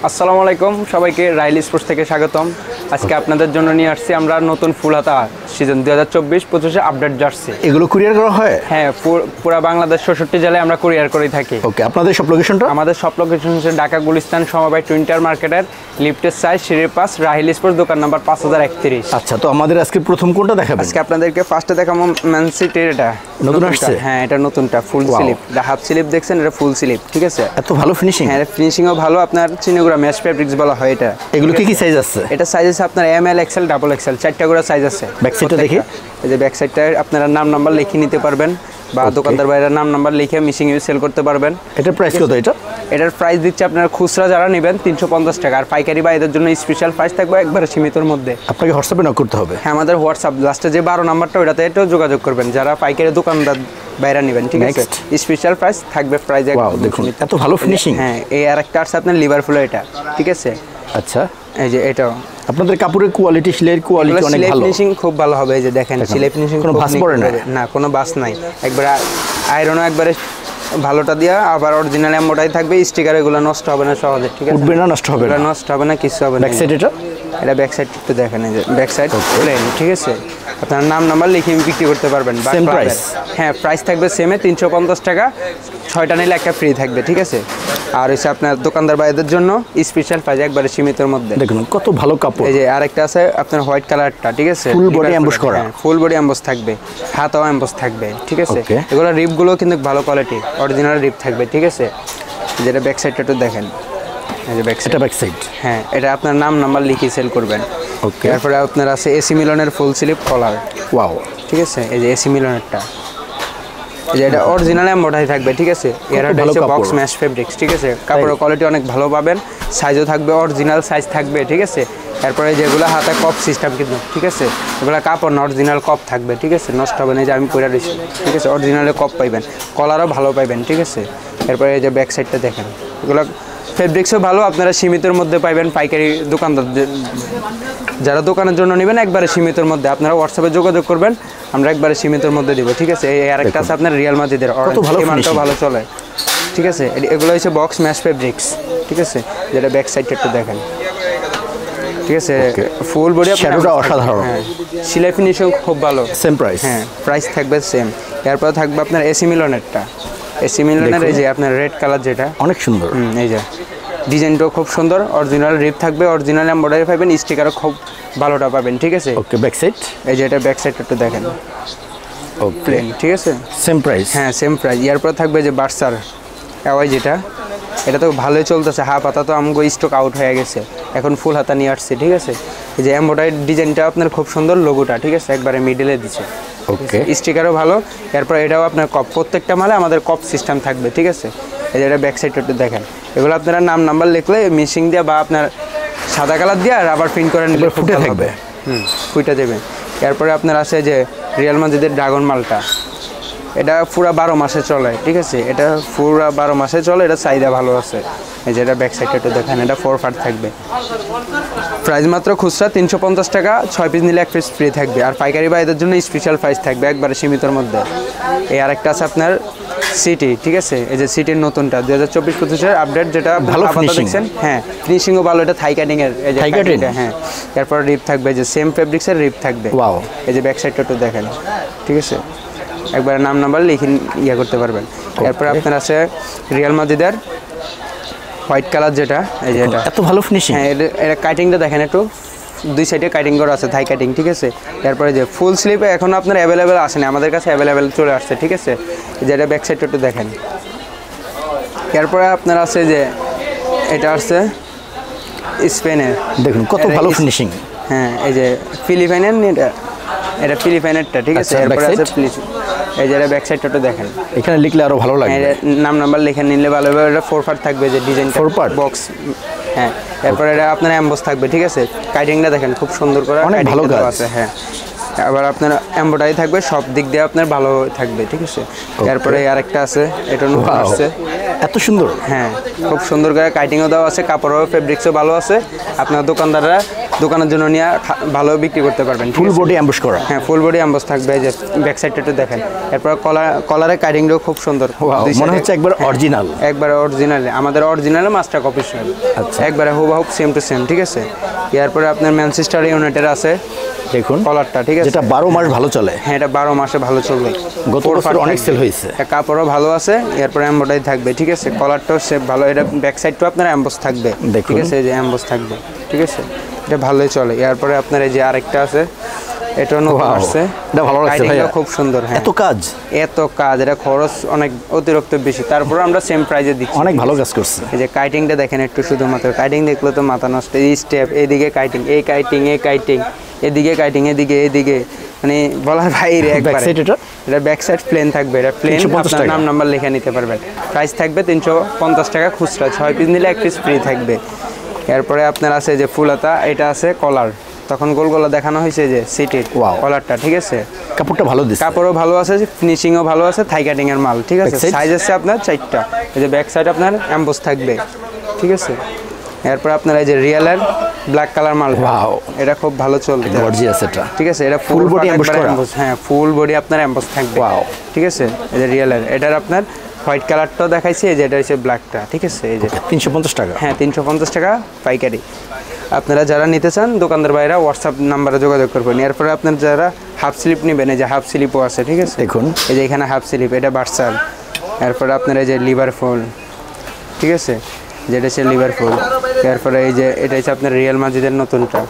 আসসালামু আলাইকুম সবাইকে রাইল স্পোর্টস থেকে স্বাগতম। আজকে আপনাদের জন্য নিয়ে আসছি আমরা নতুন ফুল হাতা সিজন 2024-25 আপডেট জার্সি। এগুলো কুরিয়ার করা হয়? হ্যাঁ, পুরো বাংলাদেশ 66 জেলায় আমরা কুরিয়ার করে থাকি। ওকে, আপনাদের সব লোকেশনটা? আমাদের সব লোকেশন হচ্ছে ঢাকা গুলিস্তান সমবায় টুইন্টার মার্কেটের লিফটের সাইড সিঁড়ির পাশ রাহিল স্পোর্টস দোকান নাম্বার 5031। আচ্ছা, তো আমাদের আজকে প্রথম কোনটা দেখাবেন? আজকে আপনাদেরকে ফার্স্টে দেখাবো ম্যান সিটির এটা নতুন আসছে। হ্যাঁ, এটা নতুনটা ফুল স্লিপ, এটা হাফ স্লিপ দেখছেন, এটা ফুল স্লিপ, ঠিক আছে। এত ভালো ফিনিশিং? হ্যাঁ, ফিনিশিংও ভালো। আপনার চিনিগুড়া ম্যাশ ফেব্রিক্স বলা হয় এটা। এগুলো কি কি সাইজ আছে? এটা সাইজ আছে আপনার M L XL double XL, 4টা করে সাইজ আছে। ব্যাক সাইডটা দেখি। এই যে ব্যাক সাইডটা আপনারা নাম নাম্বার লিখে নিতে পারবেন বা দোকানদার ভাইরা নাম নাম্বার লিখে মিশিং এ সেল করতে পারবেন। এটার প্রাইস কত? এটার প্রাইস দিচ্ছে আপনার খুচরা যারা নেবেন 350 টাকা, আর পাইকারি বা এদের জন্য স্পেশাল প্রাইস থাকবে একবারে সীমিতর মধ্যে। আপনাকে হোয়াটসঅ্যাপে নক করতে হবে? হ্যাঁ, আমাদের হোয়াটসঅ্যাপ লাস্টে যে 12 নাম্বারটা ওটাতে একটু যোগাযোগ করবেন যারা পাইকারি দোকানদার বাইরে নেবেন, ঠিক আছে। স্পেশাল প্রাইস থাকবে, প্রাইস দেখুন এত ভালো ফিনিশিং। হ্যাঁ, এই আরেকটা আছে আপনার লিভারপুল এটা, ঠিক আছে। আচ্ছা, এই যে এটাও আপনাদের কাপড়ের কোয়ালিটি, সেলাইয়ের কোয়ালিটি অনেক ভালো, ফিনিশিং খুব ভালো হবে। এই যে দেখেন সেলাই ফিনিশিং কোনো ভাঁজ পড়ে না? না, কোনো ভাঁজ নাই। একবারে আয়রনও একবারে ভালোটা দিয়া আবার অরিজিনাল এমবোটাই থাকবে। স্টিকার এগুলো নষ্ট হবে না সহজে, ঠিক আছে। উঠবে না, নষ্ট হবে না, নষ্ট হবে না, কিছু হবে না। ব্যাক সাইড এটা ব্যাক সাইড একটু দেখেন, এই যে ব্যাক সাইড প্লেন, ঠিক আছে। আপনার নাম নাম্বার লিখে বিক্রি করতে পারবেন। Same price? হ্যাঁ, প্রাইস থাকবে সেমে 350 টাকা, 6টা নিলে একটা ফ্রি থাকবে, ঠিক আছে। আর হচ্ছে আপনার দোকানদার ভাইদের জন্য স্পেশাল প্রাইস একবারে সীমিতর মধ্যে। দেখুন কত ভালো কাপড়। এই যে আরেকটা আছে আপনার হোয়াইট কালারটা, ঠিক আছে। ফুল বডি এমবস করা, ফুল বডি এমবস থাকবে, হাতাও এমবস থাকবে, ঠিক আছে। এগুলো রিপগুলো কিন্তু ভালো কোয়ালিটি, অরিজিনাল রিপ থাকবে, ঠিক আছে। যেটা ব্যাক সাইডটা একটু দেখেন, এই যে ব্যাক সাইড। হ্যাঁ, এটা আপনার নাম নাম্বার লিখে সেল করবেন। ওকে, তারপরে আপনার আছে এসি মিলনের ফুল স্লিপ কলার। ওয়াও, ঠিক আছে। এই যে এসি মিলনেরটা, এই যে এটা অরিজিনাল এমবোটাই থাকবে, ঠিক আছে। এর হচ্ছে বক্স ম্যাশ ফেব্রিক্স, ঠিক আছে। কাপড়ের কোয়ালিটি অনেক ভালো পাবেন, সাইজও থাকবে অরিজিনাল সাইজ থাকবে, ঠিক আছে। তারপরে যেগুলো হাতে কপ সিস্টেম কিন্তু, ঠিক আছে। এগুলো কাপড় না, অরিজিনাল কপ থাকবে, ঠিক আছে। নষ্ট হবে না, যে আমি পরে দিচ্ছি, ঠিক আছে। অরিজিনালে কপ পাইবেন, কলারও ভালো পাইবেন, ঠিক আছে। এরপরে এই যে ব্যাক সাইডটা দেখেন, এগুলো ফেব্রিক্সও ভালো, আপনারা সীমিতের মধ্যে পাইবেন। পাইকারি দোকানদার যারা দোকানের জন্য নেবেন একবারে সীমিতের মধ্যে আপনারা হোয়াটসঅ্যাপে যোগাযোগ করবেন, আমরা একবারে সীমিতের মধ্যে দিব, ঠিক আছে। এই আরেকটা আছে আপনার রিয়াল মাজিদের, মানটাও ভালো চলে, ঠিক আছে। এগুলো হচ্ছে বক্স ম্যাশ ফেব্রিক্স, ঠিক আছে। যেটা ব্যাক সাইডটা একটু দেখেন, ঠিক আছে। ফুল বডি শ্যাডোটা অসাধারণ, সেলাই ফিনিশিং খুব ভালো। Same price? হ্যাঁ, প্রাইস থাকবে সেম। এরপর থাকবে আপনার এসি মিলনেরটা, এসি মিলনের এই যে আপনার রেড কালার, যেটা অনেক সুন্দর। এই যে ডিজাইনটাও খুব সুন্দর, অরিজিনাল রিপ থাকবে, অরিজিনাল এমব্রয়ডারি পাবেন, স্টিকারও খুব ভালোটা পাবেন, ঠিক আছে। ওকে, ব্যাক সাইড এই যে এটা ব্যাক সাইডটা একটু দেখেন, প্লেন, ঠিক আছে। Same price? হ্যাঁ, সেম প্রাইস। এরপর থাকবে যে বার্সার এওয়াই, যেটা এটা তো ভালোই চলতেছে। হাফ হাতা তো আমগো স্টক আউট হয়ে গেছে, এখন ফুল হাতা নিয়ে আসছে, ঠিক আছে। এই যে এমব্রয়ডারি ডিজাইনটা আপনার খুব সুন্দর, লোগোটা, ঠিক আছে, একবারে মিডলে দিচ্ছে। ওকে, স্টিকারও ভালো। এরপর এটাও আপনার কপ, প্রত্যেকটা মালে আমাদের কপ সিস্টেম থাকবে, ঠিক আছে। এই যে এটা ব্যাক সাইডটা একটু দেখেন, এগুলো আপনারা নাম নাম্বার লিখলে মিশিং দিয়ে বা আপনার সাদা কালার দিয়ে রাবার প্রিন্ট করে নিলে ফুটে থাকবে, ফুটে দেবে। এরপরে আপনার আছে যে রিয়াল মাজিদের ড্রাগন মালটা, এটা পুরো 12 মাসে চলে, ঠিক আছে। এটা পুরো 12 মাসে চলে, এটা চাহিদা ভালো আছে। এই যে এটা ব্যাক সাইডটা একটু দেখেন, এটা 4 পার্ট থাকবে। প্রাইস মাত্র খুচরা 350 টাকা, 6 পিস নিলে 1 পিস ফ্রি থাকবে। আর পাইকারি ভাইদের জন্য স্পেশাল প্রাইস থাকবে একবারে সীমিতর মধ্যে। এই আরেকটা আছে আপনার সিটি, ঠিক আছে। এই যে সিটির নতুনটা 2024-25 আপডেট, যেটা ভালো দেখছেন। হ্যাঁ, ফিনিশিংও ভালো, এটা থাই কাটিং এর, এই যে থাই কাটিং। হ্যাঁ, এরপর রিপ থাকবে, যে সেম ফেব্রিক্সের রিপ থাকবে। ওয়াও, এই যে ব্যাক সাইডটা একটু দেখেন, ঠিক আছে। একবার নাম নাম্বার লিখে ইয়ে করতে পারবেন। এরপর আপনার আছে রিয়াল মাজিদের হোয়াইট কালার, যেটা এই যে এটা এত ভালো ফিনিশিং। হ্যাঁ, এটা কাটিংটা দেখেন একটু, দুই সাইডে কাটিং করা আছে, থাই কাটিং, ঠিক আছে। এরপরে যে ফুল স্লিপে এখন আপনার অ্যাভেলেবেল আসেনি, আমাদের কাছে অ্যাভেলেবেল চলে আসছে, ঠিক আছে। যেটা ব্যাক সাইডটা একটু দেখেন। এরপরে আপনার আছে যে এটা আসছে স্পেনের, দেখুন কত ভালো ফিনিশিং। হ্যাঁ, এই যে ফিলিপাইনের, এটা ফিলিপাইনেরটা, ঠিক আছে। এরপরে আছে এই যে ব্যাক সাইডটা একটু দেখেন, এখানে লিখলে আরো ভালো লাগে, নাম নাম্বার লিখে নিলে ভালো হবে। এটা 4 পার্ট থাকবে, যে ডিজাইন 4 পার্ট বক্স। হ্যাঁ, এরপরে এটা আপনার এমবস থাকবে, ঠিক আছে। কাটিংটা দেখেন খুব সুন্দর করে, অনেক ভালো কাজ আছে। হ্যাঁ, আবার আপনার এমব্রয়ডারি থাকবে, সব দিক দিয়ে আপনার ভালো থাকবে, ঠিক আছে। এরপরে আরেকটা আছে, এটা নতুন আসছে, এত সুন্দর। হ্যাঁ, খুব সুন্দর করে কাটিংও দেওয়া আছে, কাপড়ও ফেব্রিক্সও ভালো আছে। আপনার দোকানদাররা দোকানের জন্য নিয়ে ভালো বিক্রি করতে পারবেন। ফুল বডি অ্যাম্বুশ করা। হ্যাঁ, ফুল বডি অ্যাম্বস থাকবে, এই যে ব্যাক সাইডটা একটু দেখেন। এরপর কলারের কাটিংটাও খুব সুন্দর, মনে হচ্ছে একবার অরিজিনাল। একবারে অরিজিনাল, আমাদের অরিজিনাল মাস্টার কপি সেল। আচ্ছা, একবারে হুবহু সেম টু সেম, ঠিক আছে। এরপরে আপনার ম্যানচেস্টার ইউনাইটেড আছে, দেখুন কলারটা, ঠিক আছে, যেটা 12 মাস ভালো চলে। হ্যাঁ, এটা 12 মাসে ভালো চলবে। গত বছর অনেক সেল হয়েছে। কাপড়ও ভালো আছে, এরপরে এমব্রয়ডারি থাকবে, ঠিক আছে। কলারটাও শেপ ভালো, এটা ব্যাক সাইডটাও আপনার এমবস থাকবে, ঠিক আছে, এই যে এমবস থাকবে, ঠিক আছে, এটা ভালোই চলে। এরপরে আপনার এই যে আরেকটা আছে, এটা নতুন আসছে, এটা ভালো লাগছে ভাইয়া, খুব সুন্দর। হ্যাঁ, এত কাজ, এটা খরচ অনেক অতিরিক্ত বেশি, তারপরে আমরা সেম প্রাইজে দিচ্ছি, অনেক ভালো কাজ করছে। এই যে কাটিংটা দেখেন একটু, শুধুমাত্র কাটিং দেখলে তো মাথা নষ্ট। এই স্টেপ, এইদিকে কাটিং, এই কাটিং, এই কাটিং, এদিকে কাটিং, এদিকে, মানে বলার বাইরে। একবারে এটা ব্যাক সাইড প্লেন থাকবে, এটা প্লেন, আপনার নাম নাম্বার লিখে নিতে পারবেন। প্রাইস থাকবে 350 টাকা খুচরা, 6 পিস নিলে 1 পিস ফ্রি থাকবে। এরপরে আপনার আছে যে ফুলাতা, এটা আছে কলার, তখন গোল গলা দেখানো হয়েছে যে সিটির কলারটা, ঠিক আছে। কাপড়টা ভালো দিচ্ছে, কাপড়ও ভালো আছে, ফিনিশিংও ভালো আছে, থাই কাটিং এর মাল, ঠিক আছে। সাইজ আছে আপনার 4টা, এই যে ব্যাক সাইড আপনার এমবস থাকবে, ঠিক আছে। এরপর আপনার এই যে রিয়েলের ব্ল্যাক কালার মাল, এটা খুব ভালো চলবে, গর্জিয়াস এটা, ঠিক আছে। এটা ফুল বডি এমবস করা, হ্যাঁ, ফুল বডি আপনার এমবস থাকবে, ঠিক আছে। এই যে রিয়েলের, এটার আপনার হোয়াইট কালারটাও দেখাইছি, এই যে এটা হচ্ছে ব্ল্যাকটা, ঠিক আছে। এই যে 350 টাকা, হ্যাঁ, 350 টাকা পাইকারি। আপনারা যারা নিতে চান দোকানদার ভাইরা হোয়াটসঅ্যাপ নাম্বারে যোগাযোগ করবেন। এরপরে আপনার যারা হাফ স্লিপ নেবেন, এই যে হাফ স্লিপও আছে, ঠিক আছে, দেখুন এই যে এখানে হাফ স্লিপ, এটা বার্সাল। এরপরে আপনার এই যে লিভারপুল, ঠিক আছে, যেটা হচ্ছে লিভারপুল। এরপরে এই যে এটা হচ্ছে আপনার রিয়াল মাদ্রিদের নতুনটা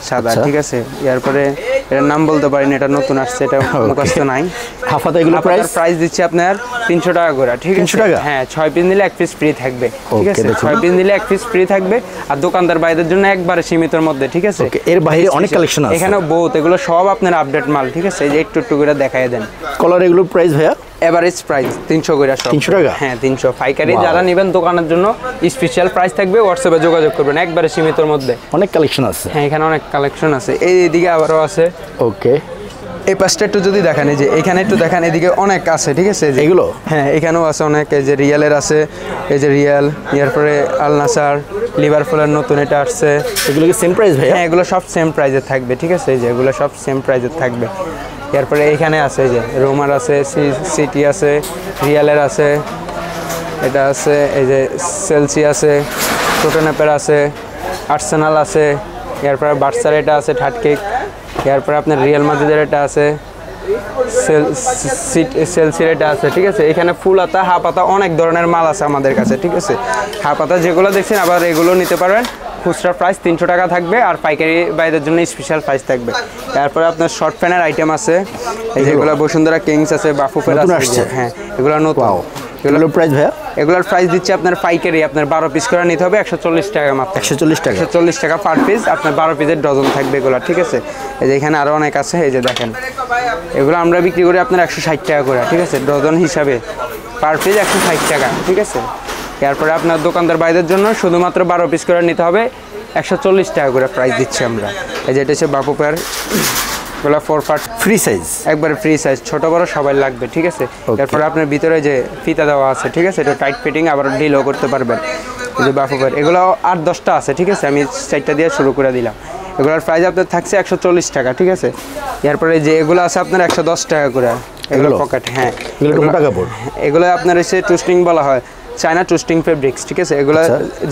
সাদা, ঠিক আছে। এরপরে এটার নাম বলতে পারিনি, এটা নতুন আসছে, এটা মুখস্থ নাই। হাফাতা এগুলো প্রাইস দিচ্ছে আপনার 300 টাকা করে, ঠিক আছে। 300 টাকা, হ্যাঁ, 6 পিস নিলে 1 পিস ফ্রি থাকবে, ঠিক আছে। 6 পিস নিলে 1 পিস ফ্রি থাকবে, আর দোকানদার ভাইদের জন্য একবারে সীমিতর মধ্যে, ঠিক আছে। এর বাইরে অনেক কালেকশন আছে, এখানে বহুত, এগুলো সব আপনার আপডেট মাল, ঠিক আছে। এই যে একটু করে দেখায় দেন কলার, এগুলো প্রাইস ভাইয়া এভারেজ প্রাইস 300 করে, 300 টাকা, হ্যাঁ 300। পাইকারি যারা নেবেন দোকানের জন্য স্পেশাল প্রাইস থাকবে, হোয়াটসঅ্যাপে যোগাযোগ করবেন, একবারে সীমিতর মধ্যে। অনেক কালেকশন আছে, হ্যাঁ, এখানে অনেক কালেকশন আছে। এইদিকে আবারও আছে, ওকে। এই পাশটা একটু যদি দেখেন, এই যে এখানে একটু দেখেন, এদিকে অনেক আছে, ঠিক আছে। এগুলো, হ্যাঁ, এখানেও আছে অনেক, এই যে রিয়ালের আছে, এই যে রিয়াল, এরপরে আল নাসার, লিভারপুলের নতুন এটা আসছে। এগুলো কি সেম প্রাইস ভাই? হ্যাঁ, এগুলো সব সেম প্রাইজে থাকবে, ঠিক আছে। এই যে এগুলো সব সেম প্রাইজে থাকবে। এরপরে এইখানে আছে, এই যে রোমার আছে, সিটি আছে, রিয়ালের আছে, এটা আছে, এই যে সেলসি আছে, টোটেনেপের আছে, আর্সেনাল আছে, এরপরে বার্সার এটা আছে, থার্ডকেক। এরপরে আপনার রিয়াল মাদ্রিদের এটা আছে, সেলসির এটা আছে, ঠিক আছে। এখানে ফুল হাতা, হাফ হাতা অনেক ধরনের মাল আছে আমাদের কাছে, ঠিক আছে। হাফ হাতা যেগুলো দেখছেন আবার এগুলো নিতে পারবেন। খুচরা প্রাইস 300 টাকা থাকবে, আর পাইকারি বাইরের জন্য স্পেশাল প্রাইস থাকবে। তারপরে আপনার শর্ট প্যানের আইটেম আছে, এই যেগুলো বসুন্ধরা কিংস আছে, বাফুফের আছে, হ্যাঁ, এগুলো নতুন। এগুলোর প্রাইস ভাইয়া? এগুলোর প্রাইস দিচ্ছে আপনার পাইকারি, আপনার 12 পিস করে নিতে হবে, 140 টাকা মাত্র। 140 টাকা, 140 টাকা পার পিস, আপনার 12 পিসের ডজন থাকবে এগুলো, ঠিক আছে। এই যে এখানে আরও অনেক আছে, এই যে দেখেন, এগুলো আমরা বিক্রি করি আপনার 160 টাকা করে, ঠিক আছে, ডজন হিসাবে পার পিস 160 টাকা, ঠিক আছে। এরপরে আপনার দোকানদার বাইরের জন্য শুধুমাত্র 12 পিস করে নিতে হবে, 140 টাকা করে প্রাইস দিচ্ছি আমরা। এই যে এটা হচ্ছে বাফুফের, এগুলো 4 পার্ট ফ্রি সাইজ, একবারে ফ্রি সাইজ, ছোট বড় সবাই লাগবে, ঠিক আছে। তারপরে আপনার ভিতরে যে ফিতা দেওয়া আছে, ঠিক আছে, এটা টাইট ফিটিং, আবার ঢিলও করতে পারবেন। এই যে বাফুফের, এগুলো 8-10টা আছে, ঠিক আছে, আমি 4টা দিয়ে শুরু করে দিলাম। এগুলোর প্রাইস আপনার থাকছে 140 টাকা, ঠিক আছে। এরপরে যে এগুলো আছে আপনার 110 টাকা করে, এগুলো পকেট, হ্যাঁ, এগুলো আপনার হচ্ছে টুস্টিং বলা হয়, চায়না টুস্টিং ফেব্রিক্স, ঠিক আছে। এগুলো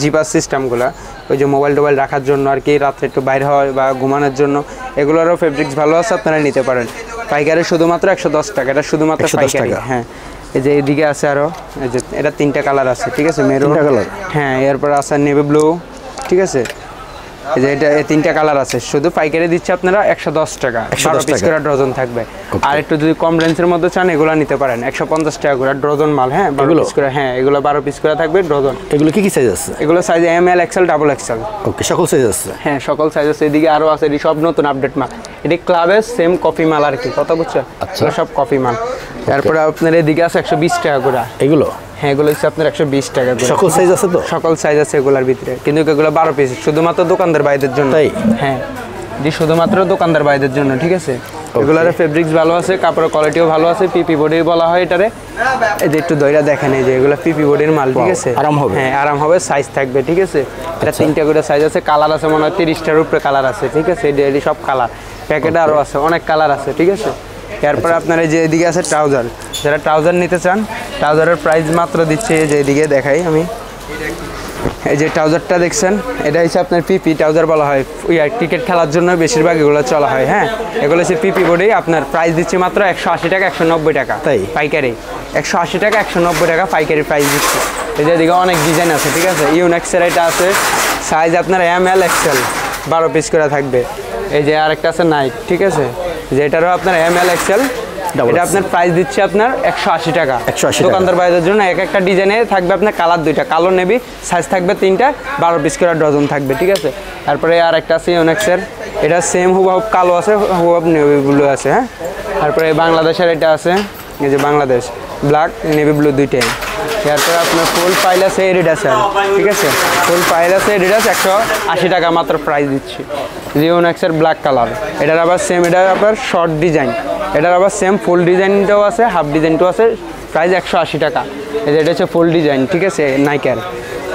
জিপার সিস্টেমগুলো, ওই যে মোবাইল টোবাইল রাখার জন্য আর কি, রাত্রে একটু বাইরে হয় বা ঘুমানোর জন্য, এগুলোরও ফেব্রিক্স ভালো আছে, আপনারা নিতে পারেন। পাইকারি শুধুমাত্র 110 টাকা, এটা শুধুমাত্র পাইকারি, হ্যাঁ। এই যে এদিকে আছে আরও, এই যে এটা 3টা কালার আছে, ঠিক আছে, মেরুন কালার, হ্যাঁ, এরপর আছে নেভি ব্লু, ঠিক আছে। এই যে এটা 3টা কালার আছে, শুধু পাইকারি দিচ্ছে আপনারা 110 টাকা, 12 পিস করে ডজন থাকবে। আর একটু যদি কম রেঞ্জের মধ্যে চান এগুলো নিতে পারেন, 150 টাকা করে ডজন মাল, হ্যাঁ, 12 পিস করে, হ্যাঁ, এগুলো 12 পিস করে থাকবে ডজন। এগুলো কি কি সাইজ আছে? এগুলো size ML, XL, double XL, ওকে, সকল সাইজ আছে, হ্যাঁ, সকল সাইজ আছে। এদিকে আরও আছে, এটি সব নতুন আপডেট মাল, এটি ক্লাবের সেম কপি মাল আর কি, কথা বুঝছো, এগুলো সব কপি মাল। তারপরে আপনার এদিকে আছে 120 টাকা করে, এগুলো, হ্যাঁ, এগুলো হচ্ছে আপনার 120 টাকা করে। সকল সাইজ আছে তো? সকল সাইজ আছে এগুলোর ভিতরে, কিন্তু এগুলো 12 পিস শুধুমাত্র দোকানদার বাইরের জন্য, তাই, হ্যাঁ। এটি শুধুমাত্র দোকানদার ভাইদের জন্য, ঠিক আছে। এগুলার ফেব্রিক্স ভালো আছে, কাপড়ের কোয়ালিটিও ভালো আছে, পিপি বডি বলা হয় এটারে। এই যে একটু দইরা দেখেন, এই যে এগুলো পিপি বডির মাল, ঠিক আছে। আরাম হবে, হ্যাঁ আরাম হবে, সাইজ থাকবে, ঠিক আছে। এটা 3টা করে সাইজ আছে, কালার আছে মনে হয় 30টার উপরে কালার আছে, ঠিক আছে। এটি সব কালার, প্যাকেটে আরও আছে, অনেক কালার আছে, ঠিক আছে। এরপরে আপনার এই যে এদিকে আছে ট্রাউজার, যারা ট্রাউজার নিতে চান ট্রাউজারের প্রাইস মাত্র দিচ্ছে, এই যে এদিকে দেখাই আমি। এই যে ট্রাউজারটা দেখছেন, এটা হচ্ছে আপনার পিপি ট্রাউজার বলা হয়, ক্রিকেট খেলার জন্য বেশিরভাগ এগুলো চলা হয়। হ্যাঁ, এগুলো হচ্ছে পিপি বডি, আপনার প্রাইস দিচ্ছে মাত্র 180 টাকা, 190 টাকা তাই পাইকারি। 180 টাকা, 190 টাকা পাইকারি প্রাইস দিচ্ছে। এই যে এদিকে অনেক ডিজাইন আছে, ঠিক আছে। ইউনেক্সের এটা আছে, সাইজ আপনার ML XL 12 পিস করে থাকবে। এই যে আরেকটা আছে নাইট, ঠিক আছে, যে এটারও আপনার ML XL, এটা আপনার প্রাইস দিচ্ছে আপনার 180 টাকা। দোকানদার ভাইদের জন্য একটা ডিজাইনে থাকবে আপনার কালার 2টা, কালো নেভি, সাইজ থাকবে 3টা, 12 পিস করে ডজন থাকবে, ঠিক আছে। তারপরে আর একটা আছে ইউনেক্সের, এটা সেম হুবহুব কালো আছে, হুবহুব নেভি ব্লু আছে। হ্যাঁ, তারপরে বাংলাদেশের এটা আছে, এই যে বাংলাদেশ ব্ল্যাক নেভি ব্লু দুইটাই। তারপরে আপনার ফুল ফাইল আছে এডিডাস, ঠিক আছে। ফুল ফাইল আছে এডিডাস 180 টাকা মাত্র প্রাইস দিচ্ছি। ইউনেক্সের ব্ল্যাক কালার, এটার আবার সেম, এটা আবার শর্ট ডিজাইন, এটার আবার সেম ফুল ডিজাইনটাও আছে, হাফ ডিজাইনটাও আছে, প্রাইস 180 টাকা। এই যে এটা হচ্ছে ফুল ডিজাইন, ঠিক আছে, নাইকের।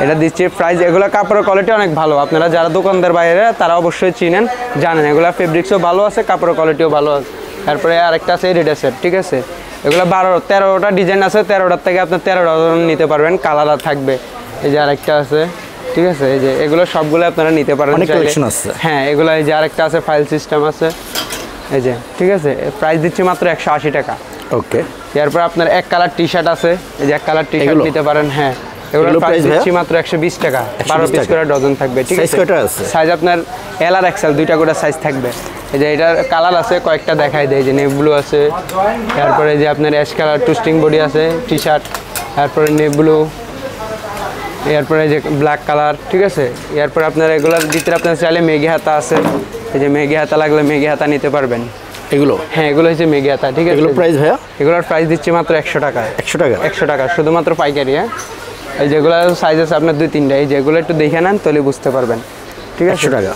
এটা দিচ্ছে প্রাইস, এগুলো কাপড়ের কোয়ালিটি অনেক ভালো, আপনারা যারা দোকানদার বাইরে তারা অবশ্যই চিনেন, জানেন। এগুলো ফেব্রিক্সও ভালো আছে, কাপড়ের কোয়ালিটিও ভালো আছে। তারপরে আরেকটা আছে এডিডাসের, ঠিক আছে। এগুলো 13টা ডিজাইন আছে, 13টার থেকে আপনি 13টা নিতে পারবেন, কালার থাকবে। এই যে আরেকটা আছে, ঠিক আছে। এই যে এগুলো সবগুলো আপনারা নিতে পারেন, অনেক কালেকশন আছে। হ্যাঁ, এগুলো এই যে আরেকটা আছে, ফাইল সিস্টেম আছে, এই যে, ঠিক আছে। প্রাইস দিচ্ছি মাত্র 180 টাকা। ওকে, এরপর আপনার এক কালার টি শার্ট আছে, এই যে এক কালার টি শার্ট নিতে পারেন। হ্যাঁ, এগুলোর প্রাইস দিচ্ছি মাত্র 120 টাকা, 12 পিস করে ডজন থাকবে, ঠিক আছে। সাইজ আপনার L আর XL 2টা করে সাইজ থাকবে। এই যে এটার কালার আছে কয়েকটা, দেখাই দেয়, যে নেভি ব্লু আছে, তারপরে যে আপনার অ্যাশ কালার টুস্টিং বডি আছে টি শার্ট, তারপরে নেভি ব্লু, এরপরে যে ব্ল্যাক কালার, ঠিক আছে। এরপরে আপনার এগুলোর ভিতরে আপনার চাইলে মেঘি হাতা আছে, এই যে মেঘি হাতা লাগলে মেঘি হাতা নিতে পারবেন এগুলো। হ্যাঁ, এগুলো হচ্ছে মেঘি হাতা, ঠিক আছে। এগুলো প্রাইস ভাইয়া? এগুলোর প্রাইস দিচ্ছি মাত্র 100 টাকা। 100 টাকা? 100 টাকা শুধুমাত্র পাইকারি। হ্যাঁ, এই যেগুলো সাইজ আছে আপনার 2-3টা, এই যেগুলো একটু দেখে নেন তাহলে বুঝতে পারবেন, ঠিক আছে। 100 টাকা?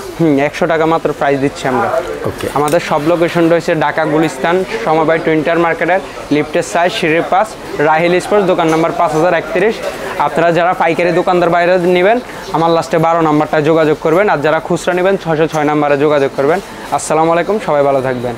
100 টাকা মাত্র প্রাইস দিচ্ছি আমরা। ওকে, আমাদের সব লোকেশন রয়েছে ঢাকা গুলিস্তান, সমবায় টুইন্টার মার্কেটের লিফটের সাইজ, সিঁড়ির পাশ, রাহিল স্পোর্টস, দোকান নাম্বার 5031। আপনারা যারা পাইকারি দোকানদার বাইরে নেবেন, আমার লাস্টে 12 নাম্বারটা যোগাযোগ করবেন, আর যারা খুচরা নেবেন 606 নাম্বারে যোগাযোগ করবেন। আসসালামু আলাইকুম, সবাই ভালো থাকবেন।